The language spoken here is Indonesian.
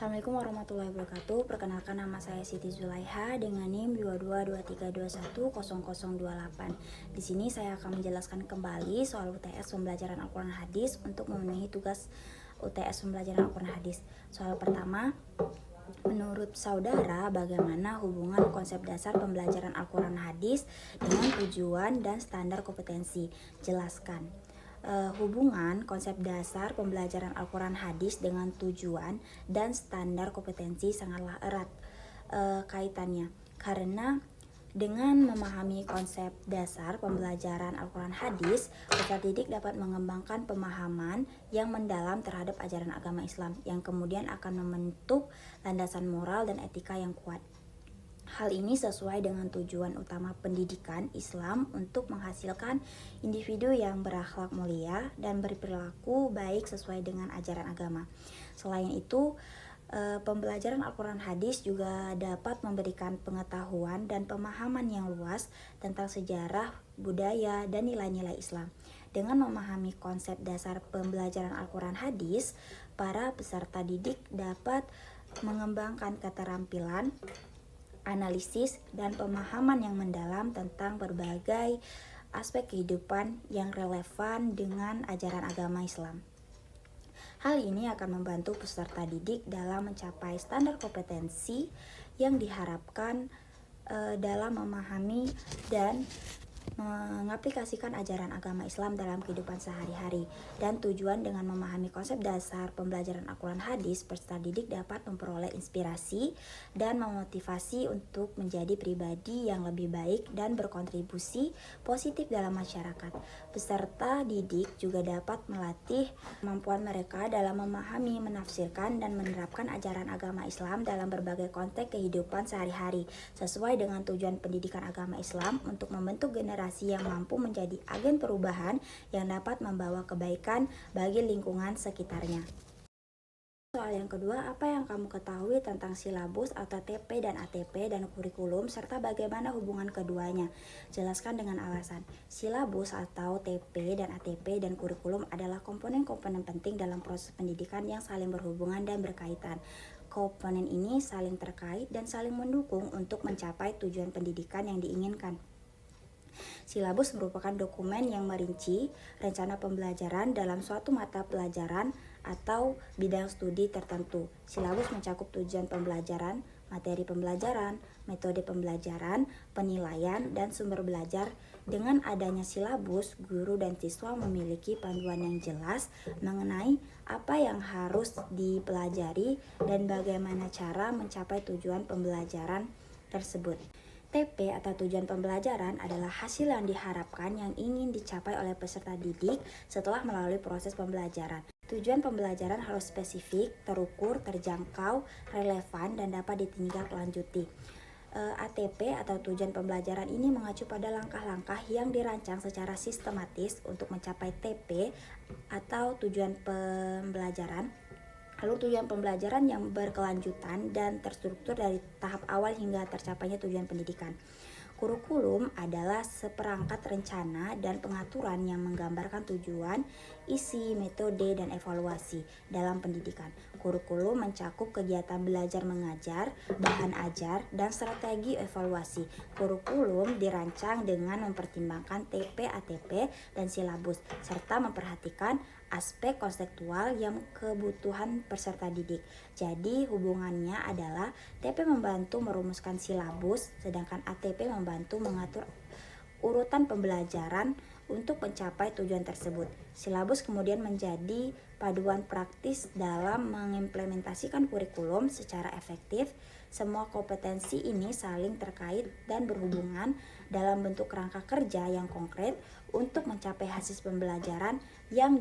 Assalamualaikum warahmatullahi wabarakatuh. Perkenalkan, nama saya Siti Zulaiha dengan NIM 2223210028. Di sini saya akan menjelaskan kembali soal UTS pembelajaran Al-Quran Hadis untuk memenuhi tugas UTS pembelajaran Al-Quran Hadis. Soal pertama, menurut saudara, bagaimana hubungan konsep dasar pembelajaran Al-Quran Hadis dengan tujuan dan standar kompetensi? Jelaskan. Hubungan konsep dasar pembelajaran Al-Quran Hadis dengan tujuan dan standar kompetensi sangatlah erat kaitannya, karena dengan memahami konsep dasar pembelajaran Al-Quran Hadis, peserta didik dapat mengembangkan pemahaman yang mendalam terhadap ajaran agama Islam yang kemudian akan membentuk landasan moral dan etika yang kuat. Hal ini sesuai dengan tujuan utama pendidikan Islam untuk menghasilkan individu yang berakhlak mulia dan berperilaku baik sesuai dengan ajaran agama. Selain itu, pembelajaran Al-Quran Hadis juga dapat memberikan pengetahuan dan pemahaman yang luas tentang sejarah, budaya, dan nilai-nilai Islam. Dengan memahami konsep dasar pembelajaran Al-Quran Hadis, para peserta didik dapat mengembangkan keterampilan analisis dan pemahaman yang mendalam tentang berbagai aspek kehidupan yang relevan dengan ajaran agama Islam. Hal ini akan membantu peserta didik dalam mencapai standar kompetensi yang diharapkan dalam memahami dan mengaplikasikan ajaran agama Islam dalam kehidupan sehari-hari. Dan tujuan dengan memahami konsep dasar pembelajaran Al-Quran Hadis, peserta didik dapat memperoleh inspirasi dan memotivasi untuk menjadi pribadi yang lebih baik dan berkontribusi positif dalam masyarakat. Peserta didik juga dapat melatih kemampuan mereka dalam memahami, menafsirkan, dan menerapkan ajaran agama Islam dalam berbagai konteks kehidupan sehari-hari, sesuai dengan tujuan pendidikan agama Islam untuk membentuk generasi yang mampu menjadi agen perubahan yang dapat membawa kebaikan bagi lingkungan sekitarnya. Soal yang kedua, apa yang kamu ketahui tentang silabus atau TP dan ATP dan kurikulum serta bagaimana hubungan keduanya? Jelaskan dengan alasan. Silabus atau TP dan ATP dan kurikulum adalah komponen-komponen penting dalam proses pendidikan yang saling berhubungan dan berkaitan. Komponen ini saling terkait dan saling mendukung untuk mencapai tujuan pendidikan yang diinginkan. Silabus merupakan dokumen yang merinci rencana pembelajaran dalam suatu mata pelajaran atau bidang studi tertentu. Silabus mencakup tujuan pembelajaran, materi pembelajaran, metode pembelajaran, penilaian, dan sumber belajar. Dengan adanya silabus, guru dan siswa memiliki panduan yang jelas mengenai apa yang harus dipelajari dan bagaimana cara mencapai tujuan pembelajaran tersebut. TP atau tujuan pembelajaran adalah hasil yang diharapkan yang ingin dicapai oleh peserta didik setelah melalui proses pembelajaran. Tujuan pembelajaran harus spesifik, terukur, terjangkau, relevan, dan dapat ditindaklanjuti. ATP atau tujuan pembelajaran ini mengacu pada langkah-langkah yang dirancang secara sistematis untuk mencapai TP atau tujuan pembelajaran. Lalu tujuan pembelajaran yang berkelanjutan dan terstruktur dari tahap awal hingga tercapainya tujuan pendidikan. Kurikulum adalah seperangkat rencana dan pengaturan yang menggambarkan tujuan, isi, metode, dan evaluasi dalam pendidikan. Kurikulum mencakup kegiatan belajar mengajar, bahan ajar, dan strategi evaluasi. Kurikulum dirancang dengan mempertimbangkan TP, ATP, dan silabus, serta memperhatikan aspek konseptual yang kebutuhan peserta didik. Jadi hubungannya adalah TP membantu merumuskan silabus, sedangkan ATP membantu mengatur urutan pembelajaran untuk mencapai tujuan tersebut. Silabus kemudian menjadi paduan praktis dalam mengimplementasikan kurikulum secara efektif. Semua kompetensi ini saling terkait dan berhubungan dalam bentuk kerangka kerja yang konkret untuk mencapai hasil pembelajaran yang